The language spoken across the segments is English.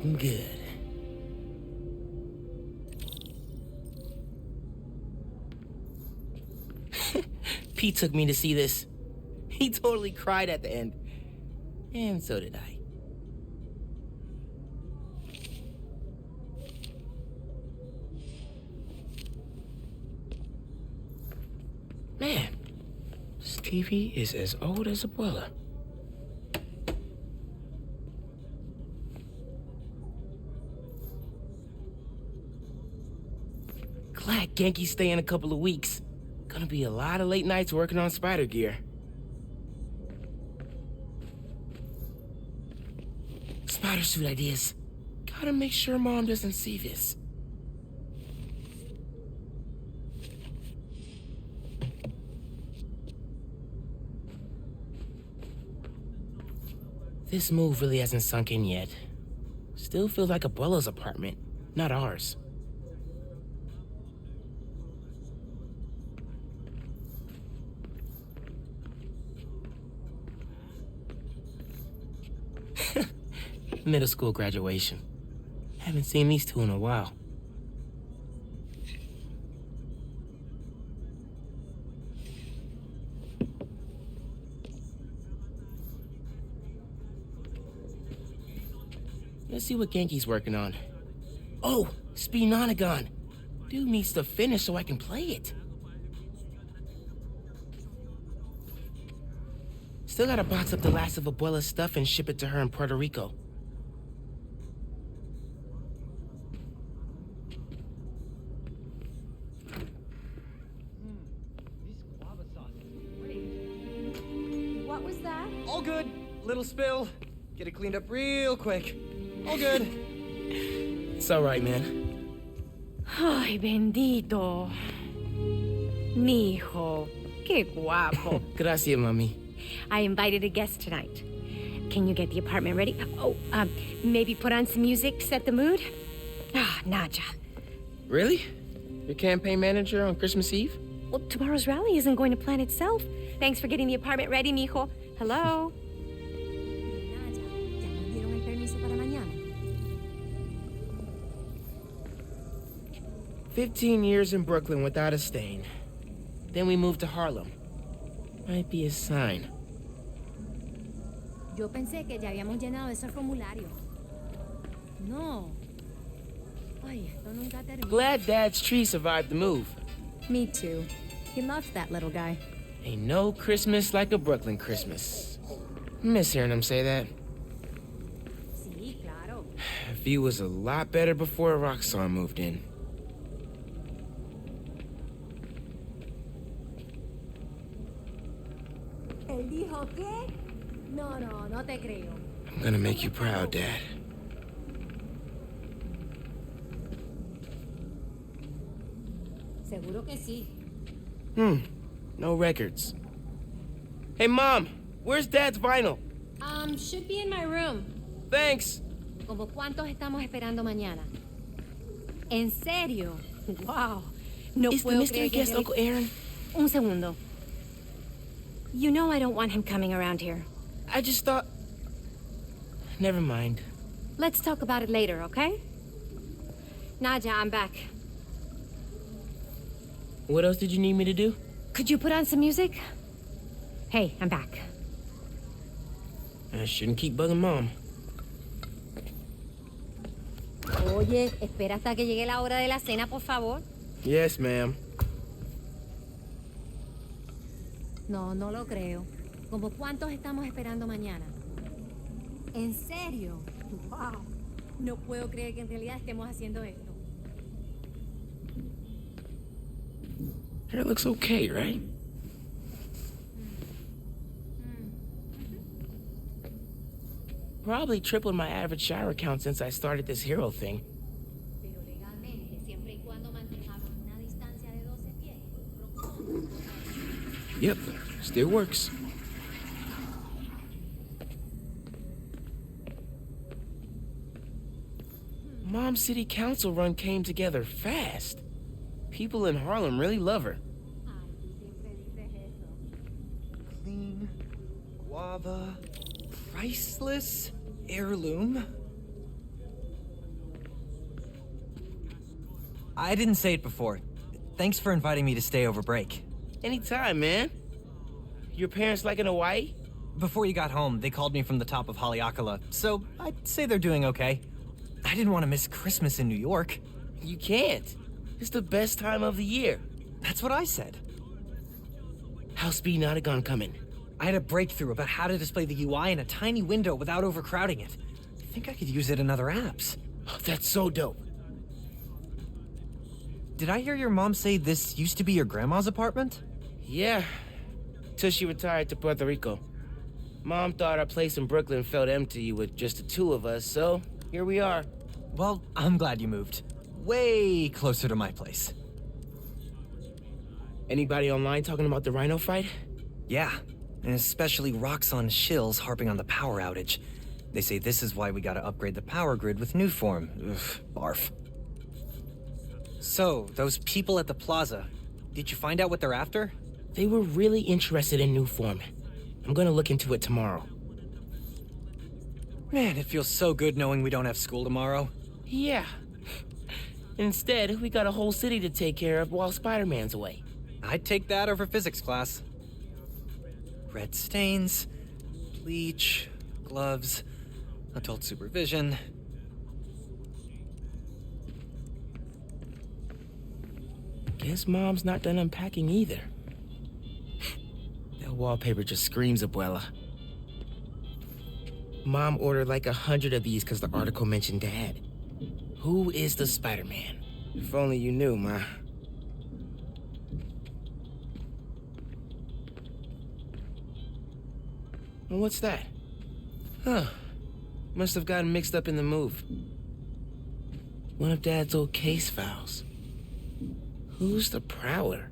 looking good. Pete took me to see this. He totally cried at the end. And so did I. Man, this TV is as old as Abuela. Glad Genki's staying a couple of weeks. Gonna be a lot of late nights working on spider gear. Spider suit ideas. Gotta make sure Mom doesn't see this. This move really hasn't sunk in yet. Still feels like Abuela's apartment, not ours. Middle school graduation. Haven't seen these two in a while. Let's see what Genki's working on. Oh, Speed-Nonagon. Dude needs to finish so I can play it. Still gotta box up the last of Abuela's stuff and ship it to her in Puerto Rico. What was that? All good. Little spill. Get it cleaned up real quick. All good. It's all right, man. Ay, bendito. Mi hijo. Qué guapo. Gracias, mami. I invited a guest tonight. Can you get the apartment ready? Oh, maybe put on some music, set the mood? Ah, Naja. Really? Your campaign manager on Christmas Eve? Well, tomorrow's rally isn't going to plan itself. Thanks for getting the apartment ready, mijo. Hello? 15 years in Brooklyn without a stain. Then we moved to Harlem. Might be a sign. Yo pensé que ya habíamos llenado ese formulario. No. Ay, esto nunca termina. Glad Dad's tree survived the move. Me too. He loves that little guy. Ain't no Christmas like a Brooklyn Christmas. Miss hearing him say that. Sí, claro. View was a lot better before Roxanne moved in. ¿Él dijo qué? No, no te creo. I'm gonna make you proud, Dad. Seguro que sí. No records. Hey, Mom, where's Dad's vinyl? Should be in my room. Thanks. ¿Como cuántos estamos esperando mañana? ¿En serio? Wow. No Is the puedo mystery creer que guest Uncle Aaron? Un segundo. You know I don't want him coming around here. I just thought... Never mind. Let's talk about it later, okay? Naja, I'm back. What else did you need me to do? Could you put on some music? Hey, I'm back. I shouldn't keep bugging Mom. Oye, espera hasta que llegue la hora de la cena, por favor. Yes, ma'am. No, no lo creo. ¿Como cuántos estamos esperando mañana? ¿En serio? Wow. No puedo creer que en realidad estemos haciendo esto. Hair looks okay, right? Probably tripled my average shower count since I started this hero thing. Pero legalmente, siempre y cuando mantengamos una distancia de 12 pies. Yep, still works. Mom's city council run came together fast. People in Harlem really love her. Ay, tú siempre dices eso. Clean, guava, priceless, heirloom. I didn't say it before. Thanks for inviting me to stay over break. Anytime, man. Your parents like in Hawaii? Before you got home, they called me from the top of Haleakala, so I'd say they're doing okay. I didn't want to miss Christmas in New York. You can't. It's the best time of the year. That's what I said. How's Speed Nautigon coming? I had a breakthrough about how to display the UI in a tiny window without overcrowding it. I think I could use it in other apps. Oh, that's so dope. Did I hear your mom say this used to be your grandma's apartment? Yeah, till she retired to Puerto Rico. Mom thought our place in Brooklyn felt empty with just the two of us, so here we are. Well, I'm glad you moved. Way closer to my place. Anybody online talking about the Rhino fight? Yeah, and especially Roxxon Shills harping on the power outage. They say this is why we gotta upgrade the power grid with Newform. Ugh, barf. So, those people at the plaza, did you find out what they're after? They were really interested in Newform. I'm gonna look into it tomorrow. Man, it feels so good knowing we don't have school tomorrow. Yeah. Instead, we got a whole city to take care of while Spider-Man's away. I'd take that over physics class. Red stains, bleach, gloves, adult supervision. Guess Mom's not done unpacking either. That wallpaper just screams Abuela. Mom ordered like 100 of these because the article mentioned Dad. Who is the Spider-Man? If only you knew, Ma. And what's that? Huh. Must have gotten mixed up in the move. One of Dad's old case files. Who's the Prowler?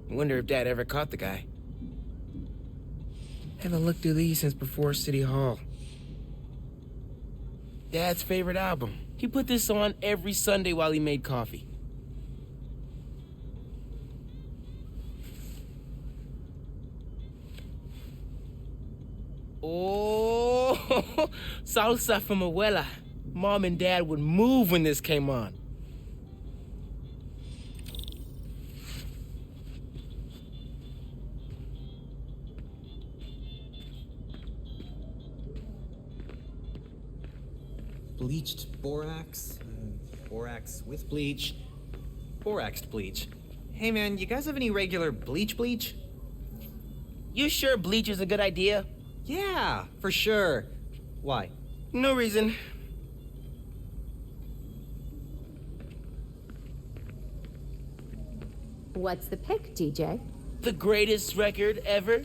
Wonder if Dad ever caught the guy. Haven't looked through these since before City Hall. Dad's favorite album. He put this on every Sunday while he made coffee. Oh, salsa from Abuela. Mom and Dad would move when this came on. Bleached borax, borax with bleach, boraxed bleach. Hey man, you guys have any regular bleach? You sure bleach is a good idea? Yeah, for sure. Why? No reason. What's the pick, DJ? The greatest record ever?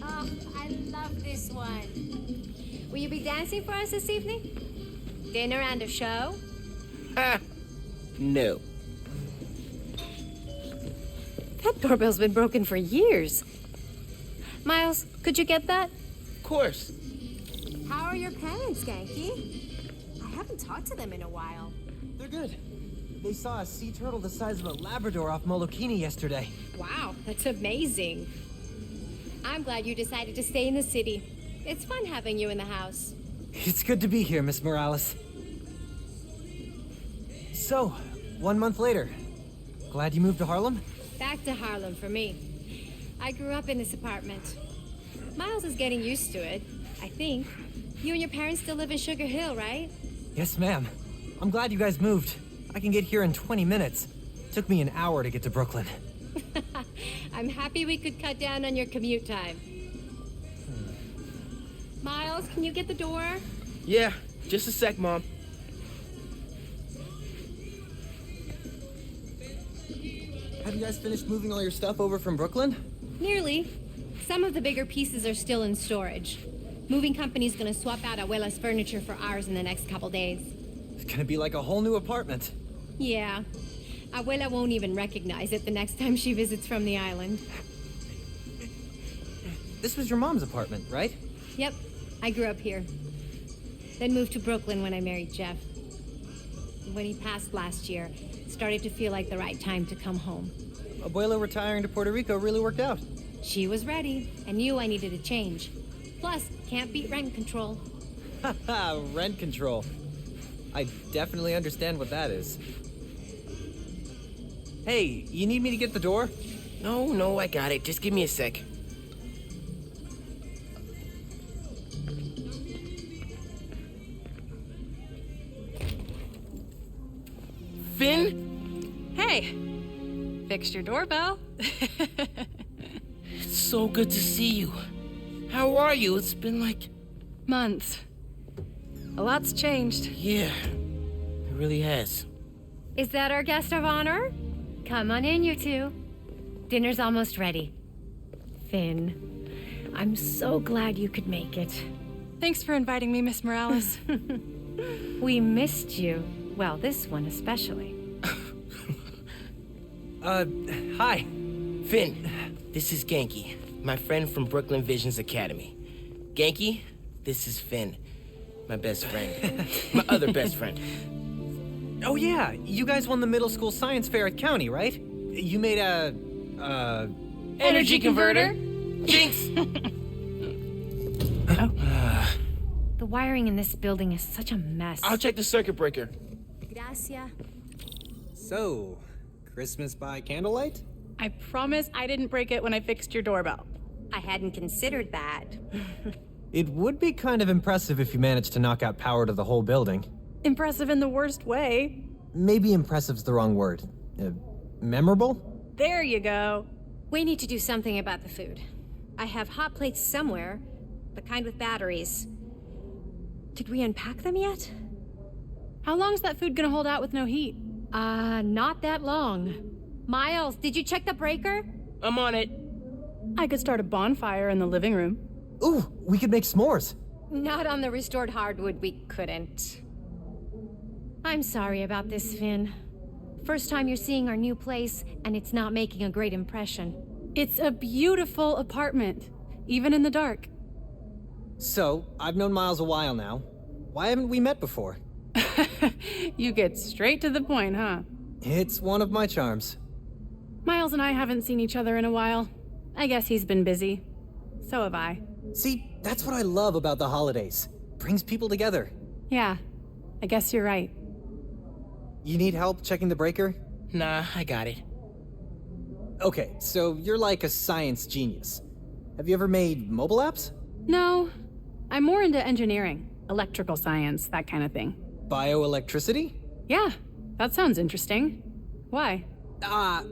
Oh, I love this one. Will you be dancing for us this evening? Dinner and a show? Ha! No. That doorbell's been broken for years. Miles, could you get that? Of course. How are your parents, Genki? I haven't talked to them in a while. They're good. They saw a sea turtle the size of a Labrador off Molokini yesterday. Wow, that's amazing. I'm glad you decided to stay in the city. It's fun having you in the house. It's good to be here, Miss Morales. So, 1 month later. Glad you moved to Harlem? Back to Harlem for me. I grew up in this apartment. Miles is getting used to it, I think. You and your parents still live in Sugar Hill, right? Yes, ma'am. I'm glad you guys moved. I can get here in 20 minutes. Took me an hour to get to Brooklyn. I'm happy we could cut down on your commute time. Miles, can you get the door? Yeah, just a sec, Mom. Have you guys finished moving all your stuff over from Brooklyn? Nearly. Some of the bigger pieces are still in storage. Moving company's gonna swap out Abuela's furniture for ours in the next couple days. It's gonna be like a whole new apartment. Yeah. Abuela won't even recognize it the next time she visits from the island. This was your mom's apartment, right? Yep, I grew up here. Then moved to Brooklyn when I married Jeff. When he passed last year, it started to feel like the right time to come home. Abuelo retiring to Puerto Rico really worked out. She was ready and knew I needed a change. Plus, can't beat rent control. Haha, rent control. I definitely understand what that is. Hey, you need me to get the door? No, I got it. Just give me a sec. Finn? Hey, fixed your doorbell. It's so good to see you. How are you? It's been like... Months. A lot's changed. Yeah, it really has. Is that our guest of honor? Come on in, you two. Dinner's almost ready. Finn, I'm so glad you could make it. Thanks for inviting me, Miss Morales. We missed you. Well, this one especially. Hi. Finn, this is Genki, my friend from Brooklyn Visions Academy. Genki, this is Finn, my best friend. My other best friend. Oh yeah, you guys won the middle school science fair at County, right? You made a... Energy converter? Jinx! The wiring in this building is such a mess. I'll check the circuit breaker. Gracias. So, Christmas by candlelight? I promise I didn't break it when I fixed your doorbell. I hadn't considered that. It would be kind of impressive if you managed to knock out power to the whole building. Impressive in the worst way. Maybe impressive's the wrong word. Memorable? There you go. We need to do something about the food. I have hot plates somewhere, the kind with batteries. Did we unpack them yet? How long's that food gonna hold out with no heat? Not that long. Miles, did you check the breaker? I'm on it. I could start a bonfire in the living room. Ooh, we could make s'mores. Not on the restored hardwood, we couldn't. I'm sorry about this, Finn. First time you're seeing our new place, and it's not making a great impression. It's a beautiful apartment, even in the dark. So, I've known Miles a while now. Why haven't we met before? You get straight to the point, huh? It's one of my charms. Miles and I haven't seen each other in a while. I guess he's been busy. So have I. See, that's what I love about the holidays. Brings people together. Yeah, I guess you're right. You need help checking the breaker? Nah, I got it. Okay, so you're like a science genius. Have you ever made mobile apps? No, I'm more into engineering, electrical science, that kind of thing. Bioelectricity? Yeah, that sounds interesting. Why? No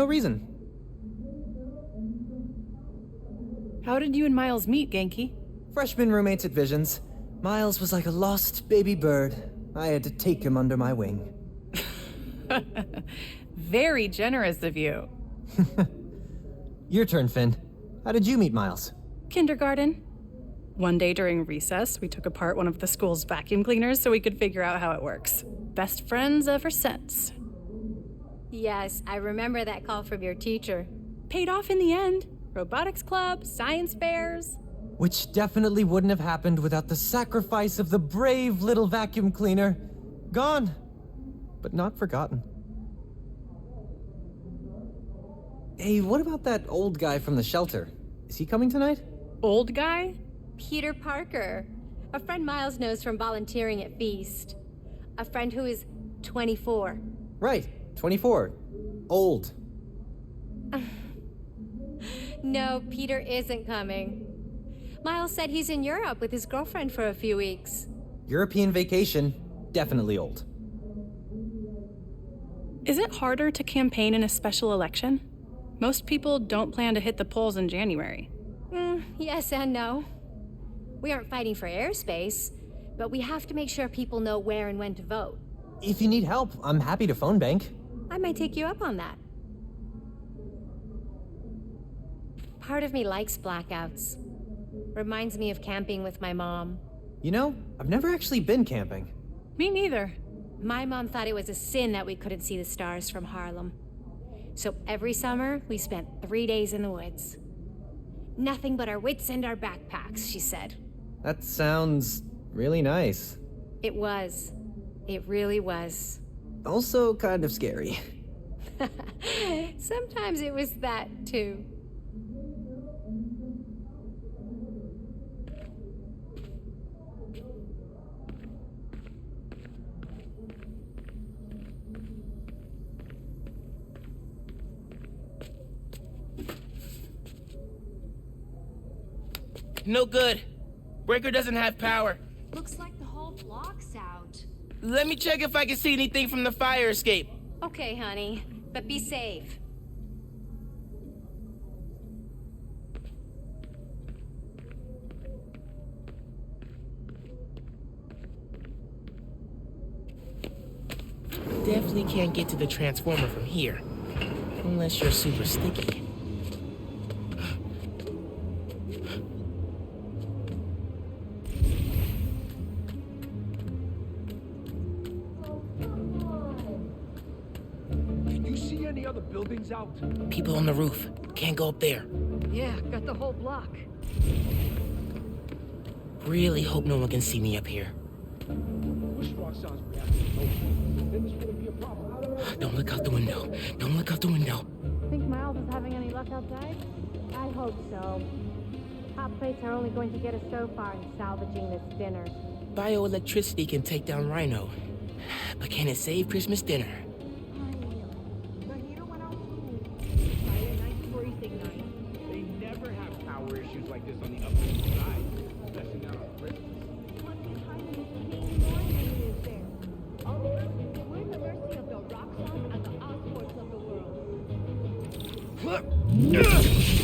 reason. How did you and Miles meet, Genki? Freshman roommates at Visions. Miles was like a lost baby bird. I had to take him under my wing. Very generous of you. Your turn, Finn. How did you meet Miles? Kindergarten. One day during recess, we took apart one of the school's vacuum cleaners so we could figure out how it works. Best friends ever since. Yes, I remember that call from your teacher. Paid off in the end. Robotics club, science fairs. Which definitely wouldn't have happened without the sacrifice of the brave little vacuum cleaner. Gone, but not forgotten. Hey, what about that old guy from the shelter? Is he coming tonight? Old guy? Peter Parker. A friend Miles knows from volunteering at Feast. A friend who is 24. Right, 24. Old. No, Peter isn't coming. Miles said he's in Europe with his girlfriend for a few weeks. European vacation, definitely old. Is it harder to campaign in a special election? Most people don't plan to hit the polls in January. Yes and no. We aren't fighting for airspace, but we have to make sure people know where and when to vote. If you need help, I'm happy to phone bank. I might take you up on that. Part of me likes blackouts. Reminds me of camping with my mom. You know, I've never actually been camping. Me neither. My mom thought it was a sin that we couldn't see the stars from Harlem. So every summer, we spent 3 days in the woods. Nothing but our wits and our backpacks, she said. That sounds really nice. It was. It really was. Also kind of scary. Sometimes it was that, too. No good. Breaker doesn't have power. Looks like the whole block's out. Let me check if I can see anything from the fire escape. Okay, honey, but be safe. Definitely can't get to the transformer from here. Unless you're super sticky. Can you see any other buildings out? People on the roof. Can't go up there. Yeah, got the whole block. Really hope no one can see me up here. Push Roxanne's reaction. Then this wouldn't be a problem. Don't look out the window. Don't look out the window. Think Miles is having any luck outside? I hope so. Hot plates are only going to get us so far in salvaging this dinner. Bioelectricity can take down Rhino. But can it save Christmas dinner? They never have power issues like this on the Upper East Side. Especially not on Christmas.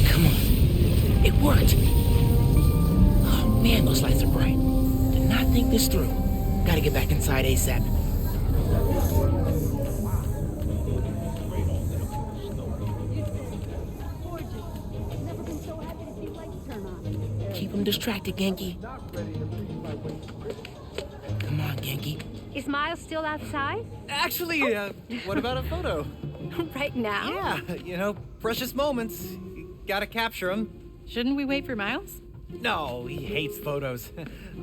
Come on. It worked. Oh man, those lights are bright. Did not think this through. Gotta get back inside ASAP. Keep him distracted, Genki. Come on, Genki. Is Miles still outside? Actually, what about a photo? Right now? Yeah, you know, precious moments. You gotta capture them. Shouldn't we wait for Miles? No, he hates photos.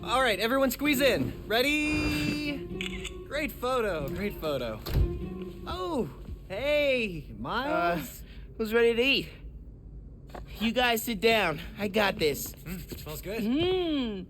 All right, everyone squeeze in. Ready? Great photo, great photo. Oh, hey, Miles. Who's ready to eat? You guys sit down. I got this. Smells good. Mmm.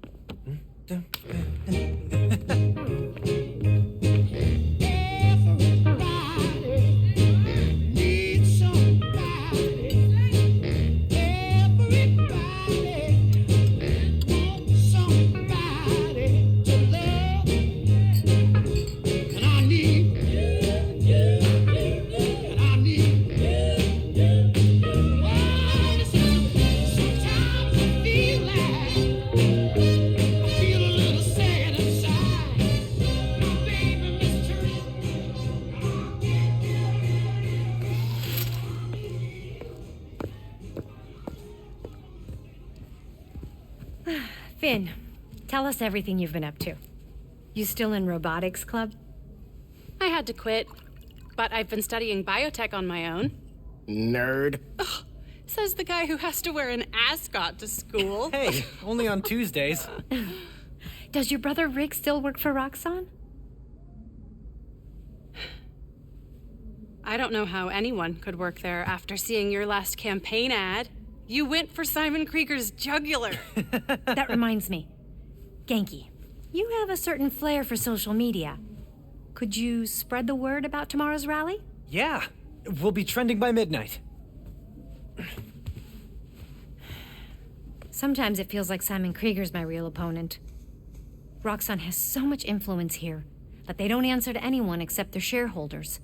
Finn, tell us everything you've been up to. You still in robotics club? I had to quit, but I've been studying biotech on my own. Nerd. Says the guy who has to wear an ascot to school. Hey, only on Tuesdays. Does your brother Rick still work for Roxxon? I don't know how anyone could work there after seeing your last campaign ad. You went for Simon Krieger's jugular. That reminds me. Genki, you have a certain flair for social media. Could you spread the word about tomorrow's rally? Yeah, we'll be trending by midnight. Sometimes it feels like Simon Krieger's my real opponent. Roxxon has so much influence here, but they don't answer to anyone except their shareholders.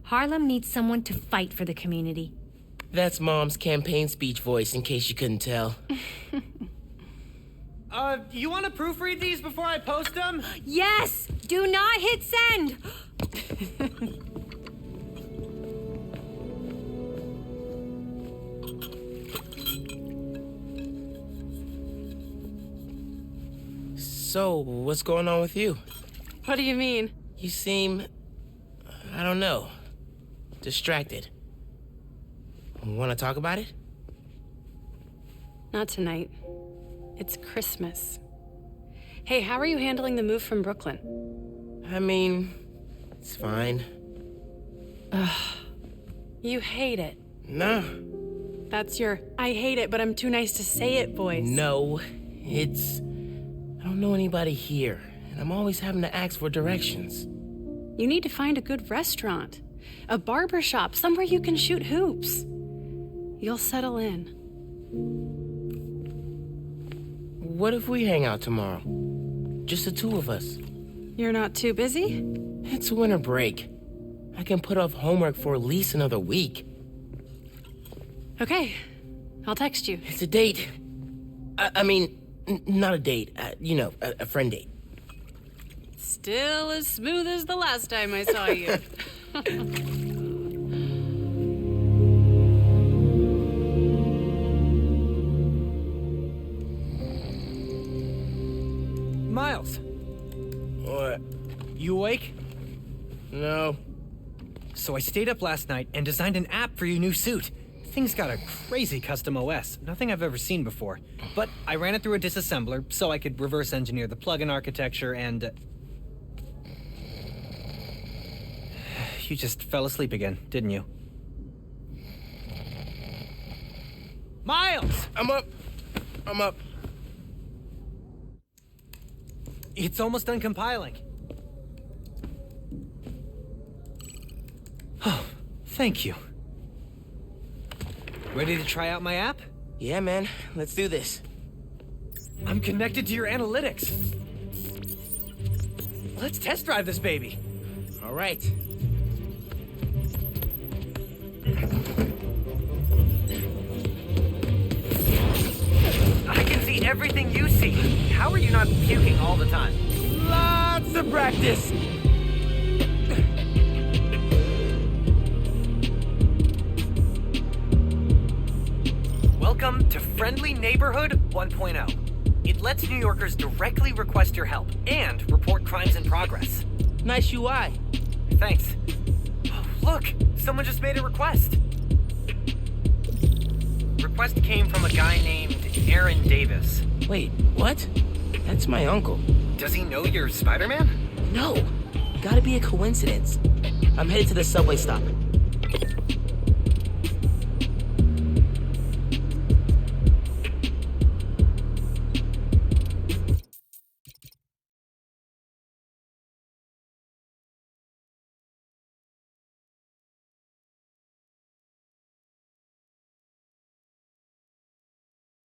Harlem needs someone to fight for the community. That's Mom's campaign speech voice, in case you couldn't tell. You want to proofread these before I post them? Yes! Do not hit send! So, what's going on with you? What do you mean? You seem... I don't know. Distracted. Want to talk about it? Not tonight. It's Christmas. Hey, how are you handling the move from Brooklyn? I mean, it's fine. You hate it. No. That's your I hate it, but I'm too nice to say it voice. No, it's... I don't know anybody here, and I'm always having to ask for directions. You need to find a good restaurant, a barber shop, somewhere you can shoot hoops. You'll settle in. What if we hang out tomorrow? Just the two of us. You're not too busy? It's winter break. I can put off homework for at least another week. Okay, I'll text you. It's a date. I mean, not a date. A friend date. Still as smooth as the last time I saw you. Miles, What? you awake? No. So I stayed up last night and designed an app for your new suit. Thing's got a crazy custom OS, nothing I've ever seen before. But I ran it through a disassembler so I could reverse engineer the plugin architecture and... You just fell asleep again, didn't you? Miles! I'm up. It's almost done compiling. Oh, thank you. Ready to try out my app? Yeah, man. Let's do this. I'm connected to your analytics. Let's test drive this baby. All right. I can see everything you see. How are you not puking all the time? Lots of practice. Welcome to Friendly Neighborhood 1.0. It lets New Yorkers directly request your help and report crimes in progress. Nice UI. Thanks. Oh, look, someone just made a request. Request came from a guy named Aaron Davis. Wait, what? That's my uncle. Does he know you're Spider-Man? No. Gotta be a coincidence. I'm headed to the subway stop.